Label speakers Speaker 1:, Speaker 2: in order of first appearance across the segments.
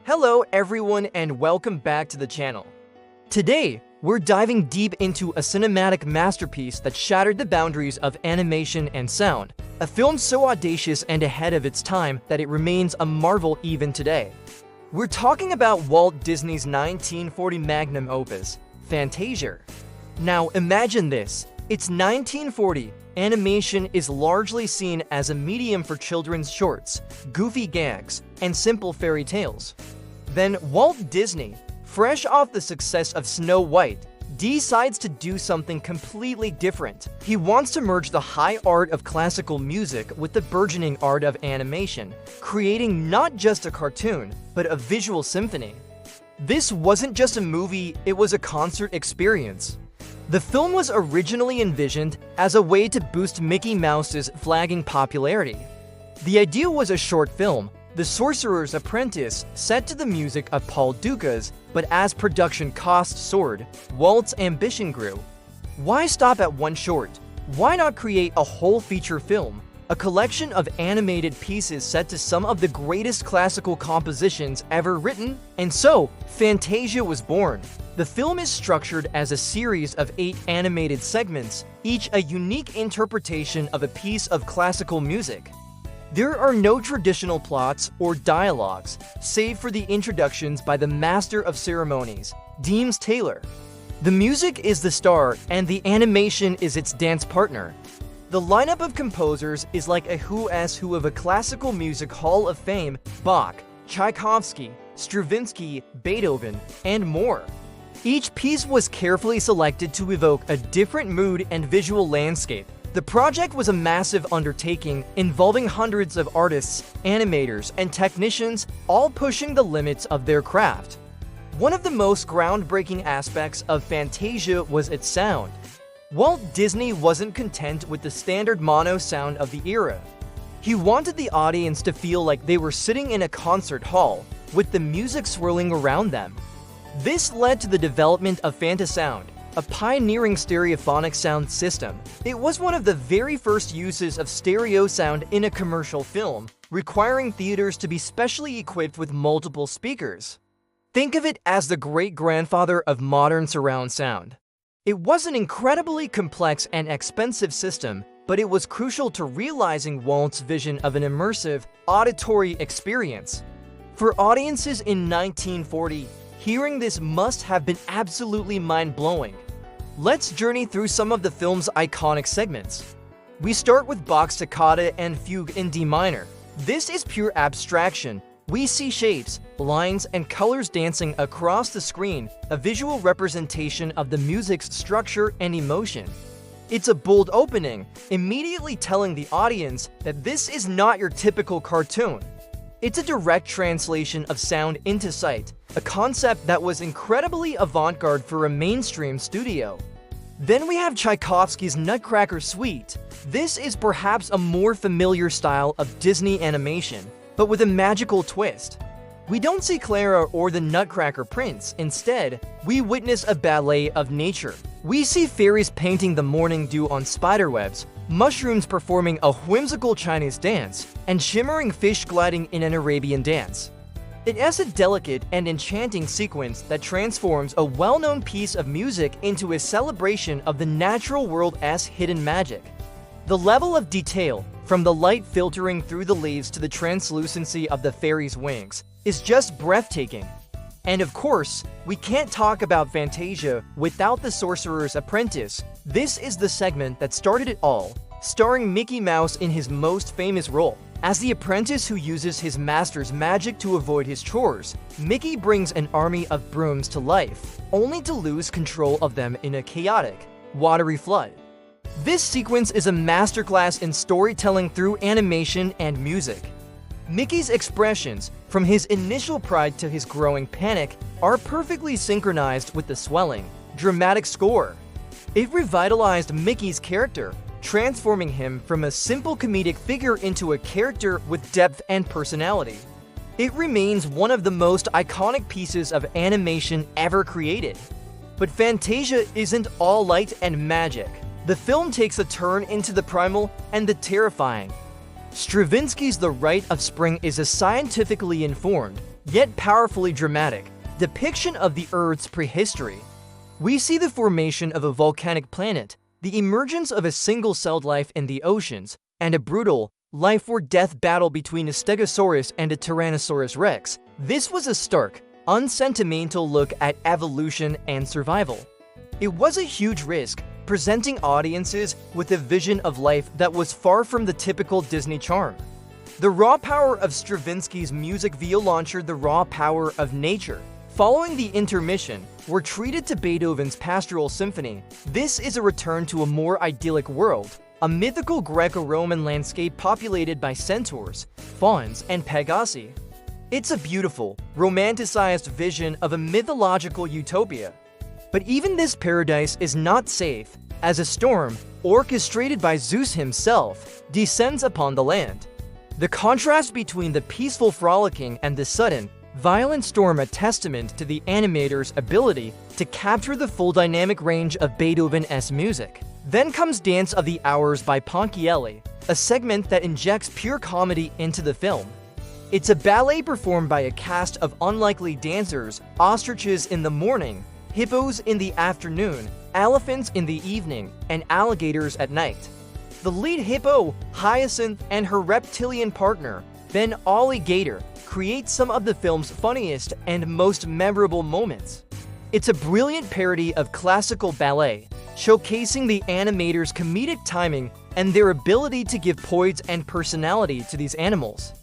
Speaker 1: Hello everyone and welcome back to the channel. Today, we're diving deep into a cinematic masterpiece that shattered the boundaries of animation and sound, a film so audacious and ahead of its time that it remains a marvel even today. We're talking about Walt Disney's 1940 magnum opus, Fantasia. Now imagine this, it's 1940, animation is largely seen as a medium for children's shorts, goofy gags, and simple fairy tales. Then Walt Disney, fresh off the success of Snow White, decides to do something completely different. He wants to merge the high art of classical music with the burgeoning art of animation, creating not just a cartoon, but a visual symphony. This wasn't just a movie, it was a concert experience. The film was originally envisioned as a way to boost Mickey Mouse's flagging popularity. The idea was a short film, The Sorcerer's Apprentice, set to the music of Paul Dukas, but as production costs soared, Walt's ambition grew. Why stop at one short? Why not create a whole feature film, a collection of animated pieces set to some of the greatest classical compositions ever written? And so, Fantasia was born. The film is structured as a series of 8 animated segments, each a unique interpretation of a piece of classical music. There are no traditional plots or dialogues, save for the introductions by the Master of Ceremonies, Deems Taylor. The music is the star, and the animation is its dance partner. The lineup of composers is like a who's who of a classical music hall of fame: Bach, Tchaikovsky, Stravinsky, Beethoven, and more. Each piece was carefully selected to evoke a different mood and visual landscape. The project was a massive undertaking involving hundreds of artists, animators, and technicians, all pushing the limits of their craft. One of the most groundbreaking aspects of Fantasia was its sound. Walt Disney wasn't content with the standard mono sound of the era. He wanted the audience to feel like they were sitting in a concert hall, with the music swirling around them. This led to the development of Fantasound, a pioneering stereophonic sound system. It was one of the very first uses of stereo sound in a commercial film, requiring theaters to be specially equipped with multiple speakers. Think of it as the great-grandfather of modern surround sound. It was an incredibly complex and expensive system, but it was crucial to realizing Walt's vision of an immersive, auditory experience. For audiences in 1940, hearing this must have been absolutely mind-blowing. Let's journey through some of the film's iconic segments. We start with Bach's Toccata and Fugue in D minor. This is pure abstraction. We see shapes, lines, and colors dancing across the screen, a visual representation of the music's structure and emotion. It's a bold opening, immediately telling the audience that this is not your typical cartoon. It's a direct translation of sound into sight, a concept that was incredibly avant-garde for a mainstream studio. Then we have Tchaikovsky's Nutcracker Suite. This is perhaps a more familiar style of Disney animation, but with a magical twist. We don't see Clara or the Nutcracker Prince. Instead, we witness a ballet of nature. We see fairies painting the morning dew on spiderwebs, mushrooms performing a whimsical Chinese dance, and shimmering fish gliding in an Arabian dance. It is a delicate and enchanting sequence that transforms a well-known piece of music into a celebration of the natural world's hidden magic. The level of detail, from the light filtering through the leaves to the translucency of the fairy's wings, is just breathtaking. And of course, we can't talk about Fantasia without The Sorcerer's Apprentice. This is the segment that started it all, starring Mickey Mouse in his most famous role. As the apprentice who uses his master's magic to avoid his chores, Mickey brings an army of brooms to life, only to lose control of them in a chaotic, watery flood. This sequence is a masterclass in storytelling through animation and music. Mickey's expressions, from his initial pride to his growing panic, are perfectly synchronized with the swelling, dramatic score. It revitalized Mickey's character, transforming him from a simple comedic figure into a character with depth and personality. It remains one of the most iconic pieces of animation ever created. But Fantasia isn't all light and magic. The film takes a turn into the primal and the terrifying. Stravinsky's The Rite of Spring is a scientifically informed, yet powerfully dramatic, depiction of the Earth's prehistory. We see the formation of a volcanic planet, the emergence of a single-celled life in the oceans, and a brutal, life-or-death battle between a Stegosaurus and a Tyrannosaurus rex. This was a stark, unsentimental look at evolution and survival. It was a huge risk, presenting audiences with a vision of life that was far from the typical Disney charm. The raw power of Stravinsky's music via launched the raw power of nature. Following the intermission, we're treated to Beethoven's Pastoral Symphony. This is a return to a more idyllic world, a mythical Greco-Roman landscape populated by centaurs, fauns, and pegasi. It's a beautiful, romanticized vision of a mythological utopia. But even this paradise is not safe, as a storm, orchestrated by Zeus himself, descends upon the land. The contrast between the peaceful frolicking and the sudden, violent storm, a testament to the animator's ability to capture the full dynamic range of Beethoven's music. Then comes Dance of the Hours by Ponchielli, a segment that injects pure comedy into the film. It's a ballet performed by a cast of unlikely dancers, ostriches in the morning, hippos in the afternoon, elephants in the evening, and alligators at night. The lead hippo, Hyacinth, and her reptilian partner, Ben Alligator, create some of the film's funniest and most memorable moments. It's a brilliant parody of classical ballet, showcasing the animator's comedic timing and their ability to give poise and personality to these animals.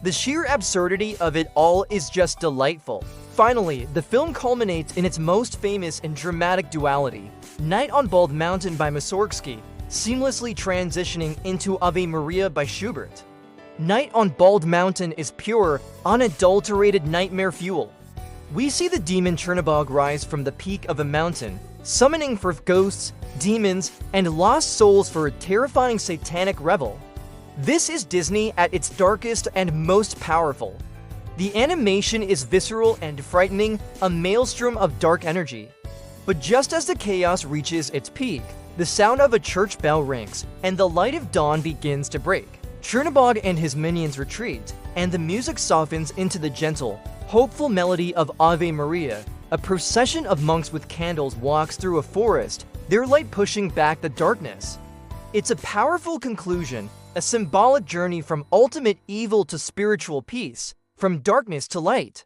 Speaker 1: The sheer absurdity of it all is just delightful. Finally, the film culminates in its most famous and dramatic duality, Night on Bald Mountain by Mussorgsky, seamlessly transitioning into Ave Maria by Schubert. Night on Bald Mountain is pure, unadulterated nightmare fuel. We see the demon Chernobog rise from the peak of a mountain, summoning forth ghosts, demons, and lost souls for a terrifying satanic revel. This is Disney at its darkest and most powerful. The animation is visceral and frightening, a maelstrom of dark energy. But just as the chaos reaches its peak, the sound of a church bell rings, and the light of dawn begins to break. Chernobog and his minions retreat, and the music softens into the gentle, hopeful melody of Ave Maria. A procession of monks with candles walks through a forest, their light pushing back the darkness. It's a powerful conclusion, a symbolic journey from ultimate evil to spiritual peace, from darkness to light.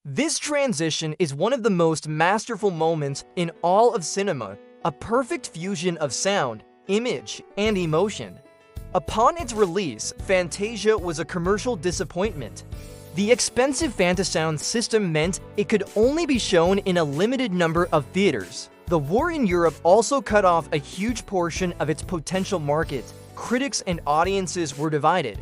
Speaker 1: This transition is one of the most masterful moments in all of cinema, a perfect fusion of sound, image, and emotion. Upon its release, Fantasia was a commercial disappointment. The expensive Fantasound system meant it could only be shown in a limited number of theaters. The war in Europe also cut off a huge portion of its potential market. Critics and audiences were divided.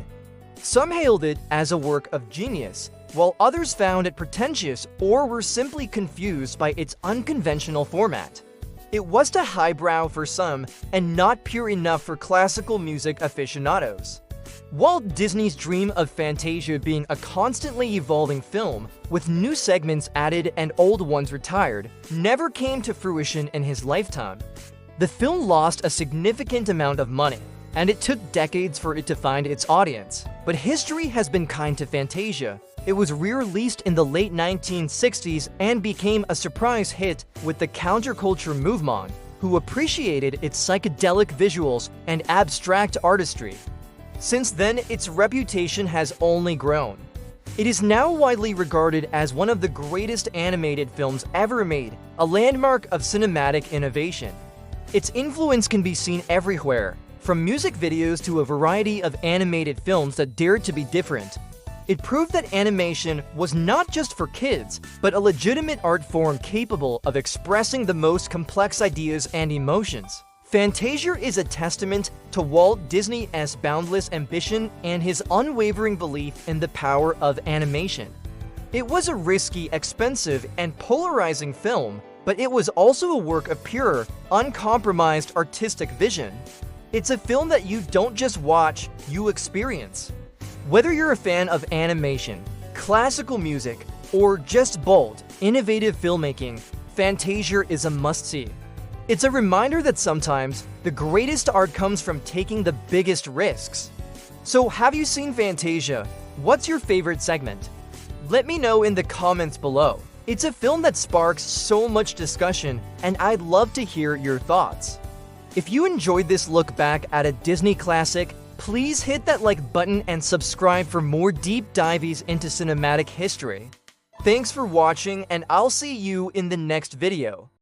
Speaker 1: Some hailed it as a work of genius, while others found it pretentious or were simply confused by its unconventional format. It was too highbrow for some and not pure enough for classical music aficionados. Walt Disney's dream of Fantasia being a constantly evolving film, with new segments added and old ones retired, never came to fruition in his lifetime. The film lost a significant amount of money, and it took decades for it to find its audience. But history has been kind to Fantasia. It was re-released in the late 1960s and became a surprise hit with the counterculture movement, who appreciated its psychedelic visuals and abstract artistry. Since then, its reputation has only grown. It is now widely regarded as one of the greatest animated films ever made, a landmark of cinematic innovation. Its influence can be seen everywhere, from music videos to a variety of animated films that dared to be different. It proved that animation was not just for kids, but a legitimate art form capable of expressing the most complex ideas and emotions. Fantasia is a testament to Walt Disney's boundless ambition and his unwavering belief in the power of animation. It was a risky, expensive, and polarizing film, but it was also a work of pure, uncompromised artistic vision. It's a film that you don't just watch, you experience. Whether you're a fan of animation, classical music, or just bold, innovative filmmaking, Fantasia is a must-see. It's a reminder that sometimes the greatest art comes from taking the biggest risks. So have you seen Fantasia? What's your favorite segment? Let me know in the comments below. It's a film that sparks so much discussion, and I'd love to hear your thoughts. If you enjoyed this look back at a Disney classic, please hit that like button and subscribe for more deep dives into cinematic history. Thanks for watching, and I'll see you in the next video.